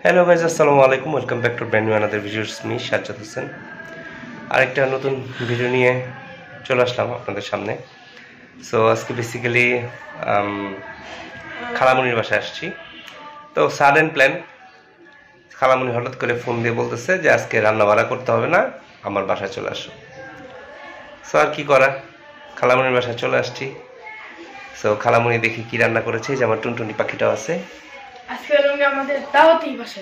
Hello guys, আসসালামু আলাইকুম। Welcome back to brand new another videos. Me Sajjad Hossain আরেকটা নতুন ভিডিও নিয়ে চলে আসলাম আপনাদের সামনে। সো আজকে বেসিক্যালি খালামুনির বাসায় আসছি। তো সাডেন প্ল্যান, খালামুনি হঠাৎ করে ফোন দিয়ে বলতেছে যে আজকে রান্না বাড়া করতে হবে না, আমার বাসায় চলে আসো। সো আর কি করা, খালামুনির বাসায় চলে আসছি। সো খালামুনি দেখি কি রান্না করেছে, যে আমার টুনটুনি পাখিটাও আছে। আজকে আমাদের দাওয়াতেই বসে।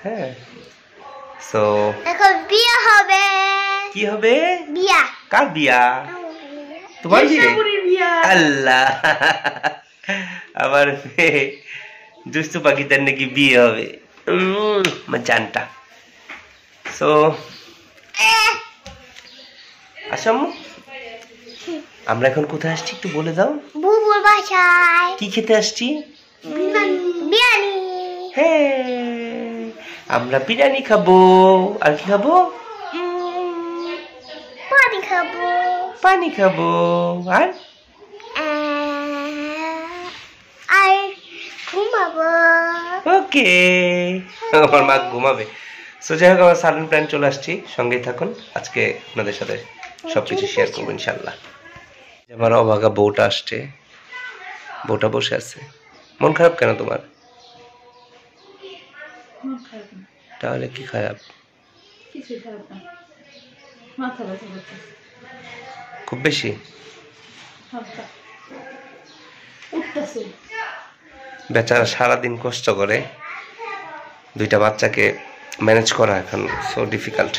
হ্যাঁ, সো এখন বিয়ে হবে। কি হবে? বিয়া। কার বিয়া? তোমার বিয়ে? আল্লাহ, আমার দুষ্টু পাখিটার নাকি বিয়ে হবে, জানটা। সো আচ্ছা আম্মু, আমরা এখন কোথায় আসছি একটু বলে দাও। বুবুর বাসায়। কি খেতে আসছি? বিরিয়ানি। হ্যাঁ, আমরা বিরিয়ানি খাবো। আর কি খাবো? পানি খাবো। পানি খাবো। আর আর ঘুমাবো। ওকে, আমার মা ঘুমাবে। সো যাই হোক, আমার সাডেন প্ল্যান চলে আসছি, সঙ্গেই থাকুন। আজকে আপনাদের সাথে সবকিছু শেয়ার করবো ইনশাল্লাহ। আমার অভাগা বউটা আসছে, বউটা বসে আছে। মন খারাপ কেন তোমার? তাহলে কি খারাপ? খুব বেশি? বেচারা সারাদিন কষ্ট করে, দুইটা বাচ্চাকে ম্যানেজ করা এখন সো ডিফিকাল্ট।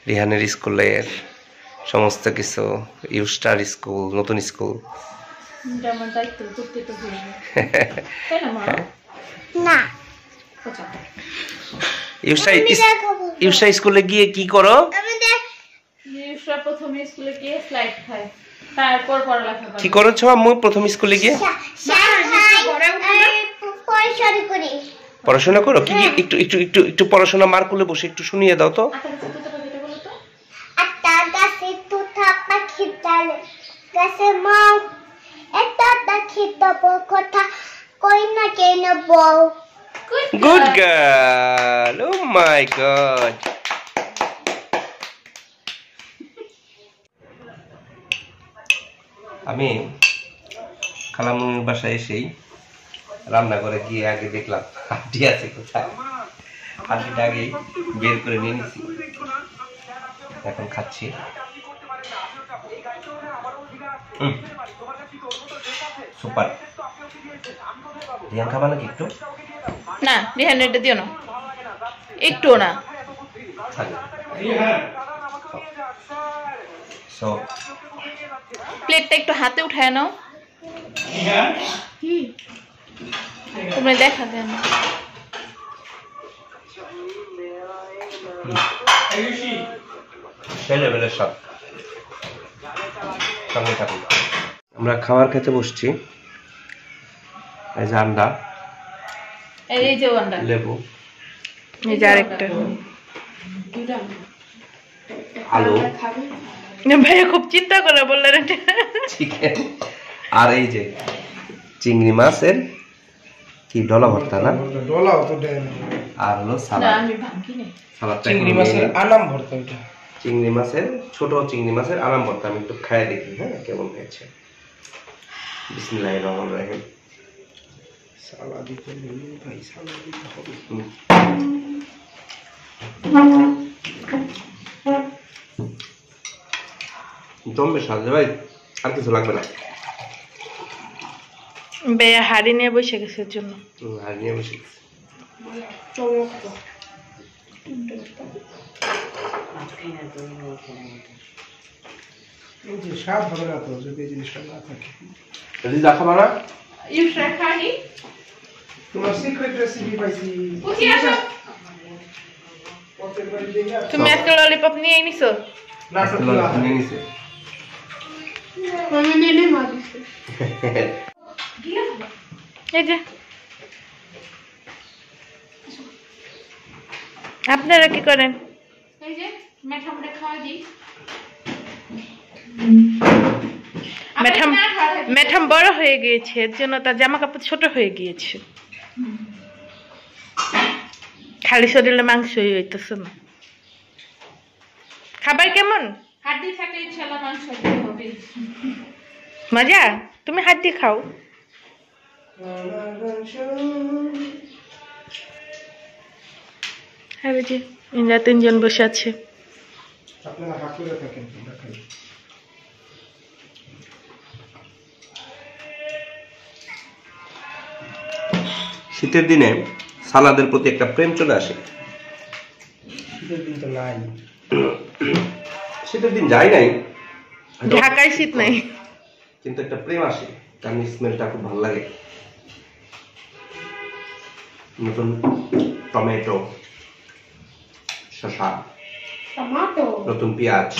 রিহানের স্কুলের সমস্ত কিছু, ইউস্টার স্কুল, নতুন স্কুল। না, ইউস্টা স্কুলে গিয়ে কি করো? প্রথমে স্কুলে গিয়ে স্লাইড খায়, তারপর পড়ালেখা করে। কি করেছো আম্মু প্রথম স্কুলে গিয়ে? পড়াশোনা করো? কি একটু একটু একটু একটু পড়াশোনা মার্কুলে বসে একটু শুনিয়ে দাও তো। একটা গাছে তুতা পাখি ডালে, গাছে মাও একটা পাখি তব কথা কই না কেন বউ। গুড গার্ল, ও মাই গড। আমি খালামুনির বাসায় এসেই রান্নাঘরে গিয়ে আগে দেখলাম হাঁটি আছে কোথায়। হাঁটিটা আগে বের করে নিয়ে নিচ্ছি, এখন খাচ্ছি। সুপার। রিয়ান খাবা নাকি একটু? না, রিহান এটা দিও না, একটুও না। সো প্লেটটা একটু হাতে উঠায় নাও, তোমরা দেখা যায় না। সেই লেভেলের সব সঙ্গে থাকুন। আমরা খাবার খেতে বসছি। এই যে আন্ডা, এই যে আন্ডা, লেবু, এই যে আরেকটা আলু। ভাইয়া খুব চিন্তা করে বললেন এটা চিকেন, আর এই যে চিংড়ি মাছের কি ডলা ভর্তা না? আর হলো সালাদ। চিংড়ি মাছের আনাম ভর্তা। ওইটা চিংড়ি মাছের, ছোট চিংড়ি মাছের আনাম ভর্তা। আমি একটু খাই দেখি, হ্যাঁ কেমন হয়েছে। বিসমিল্লাহির রহমানির রহিম। সালাদি করলে ভাই, সালাদি হবে। জমবে সাজে ভাই, আর কিছু লাগবে না। ভাইয়া হাড়ি নিয়ে বসে গেছে এর জন্য। আর নিয়ে বসে গেছে। স্বাদ হবে না তো যদি এই জিনিসটা না থাকে। যদি দেখা মানা তোমার সিক্রেট রেসিপি পাইছি। তুমি আজকে ললিপপ নিয়ে নিছো? না নিয়ে নিছে। আমি নিলে মা দিছে। এই যে আপনারা কি করেন? এই যে মেঠামটা খাওয়া দিই। ম্যাডাম বড় হয়ে গিয়েছে, এর জন্য তার জামা কাপড় ছোট হয়ে গিয়েছে। খালি শরীরে মাংসই হইতেছে না। খাবার কেমন? হাড্ডি থাকলে ইনশাআল্লাহ মাংস হবে। মজা? তুমি হাড্ডি খাও। হ্যাঁ বুঝি ইন্দ্রা 3 জন বসে আছে। আপনারা হাত করে থাকেন দেখাই। শীতের দিনে সালাদের প্রতি একটা প্রেম চলে আসে। শীতের দিন তো নাই। শীতের দিন যায় নাই, ঢাকায় শীত নাই, কিন্তু একটা প্রেম আসে, কারণ স্মেলটা খুব ভালো লাগে। নতুন টমেটো, শসা, টমেটো, নতুন পেঁয়াজ,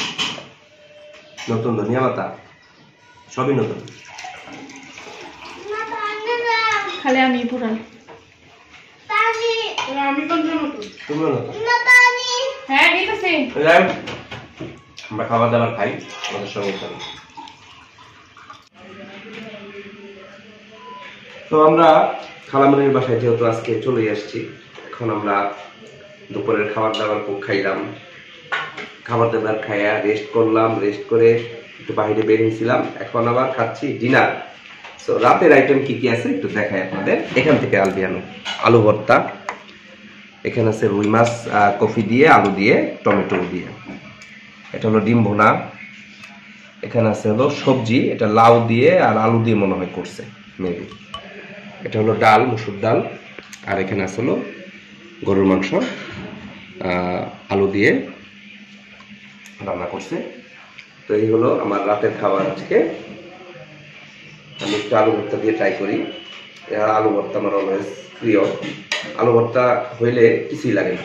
নতুন ধনিয়া পাতা, সবই নতুন। খালি আমি পুরান। পানি, আমি কোন নতুন? তুমিও নতুন। পানি। হ্যাঁ ঠিক আছে। আমরা খাবার দাবার খাই আমাদের সঙ্গে সঙ্গে। তো আমরা খালামণির বাসায় যেহেতু আজকে চলে আসছি, এখন আমরা দুপুরের খাবার দাবার খুব খাইলাম। খাবার দাবার খাইয়া রেস্ট করলাম, রেস্ট করে একটু বাইরে বের হয়েছিলাম, এখন আবার খাচ্ছি ডিনার। তো রাতের আইটেম কি কি আছে একটু দেখাই আপনাদের। এখান থেকে আলবিয়ানো আলু ভর্তা, এখানে আছে রুই মাছ কফি দিয়ে, আলু দিয়ে, টমেটো দিয়ে, এটা হলো ডিম ভুনা, এখানে আছে হলো সবজি, এটা লাউ দিয়ে আর আলু দিয়ে মনে হয় করছে মেবি, এটা হলো ডাল, মুসুর ডাল, আর এখানে আছে হলো গরুর মাংস আলু দিয়ে রান্না করছে। তো এই হলো আমার রাতের খাবার আজকে। আমি একটু আলু ভর্তা দিয়ে ট্রাই করি। আলু ভর্তা আমার অলওয়েজ প্রিয়। আলু ভর্তা হইলে কিছুই লাগে না,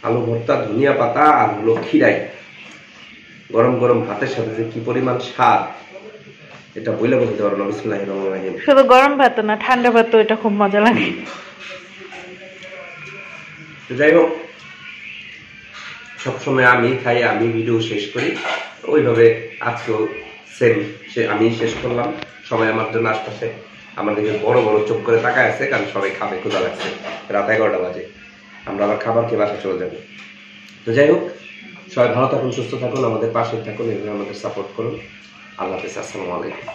আলু ভর্তা, ধনিয়া পাতা আর হলো খিরাই, গরম গরম ভাতের সাথে যে কি পরিমাণ স্বাদ এটা বইলে বলতে পারবো না। বিসমিল্লাহির রহমানির রহিম। শুধু গরম ভাত না, ঠান্ডা ভাত এটা খুব মজা লাগে। যাই হোক, সবসময় আমি খাই, আমি ভিডিও শেষ করি, ওইভাবে আজকেও সেম আমি শেষ করলাম। সবাই আমার জন্য আশপাশে আমার দিকে বড় বড় চোখ করে তাকায় আছে, কারণ সবাই খাবে, ক্ষুধা লাগছে, রাত 11টা বাজে, আমরা আবার খাবার খেয়ে বাসা চলে যাবো। তো যাই হোক, সবাই ভালো থাকুন, সুস্থ থাকুন, আমাদের পাশে থাকুন, এভাবে আমাদের সাপোর্ট করুন। আল্লাহ হাফেজ, আসসালামু আলাইকুম।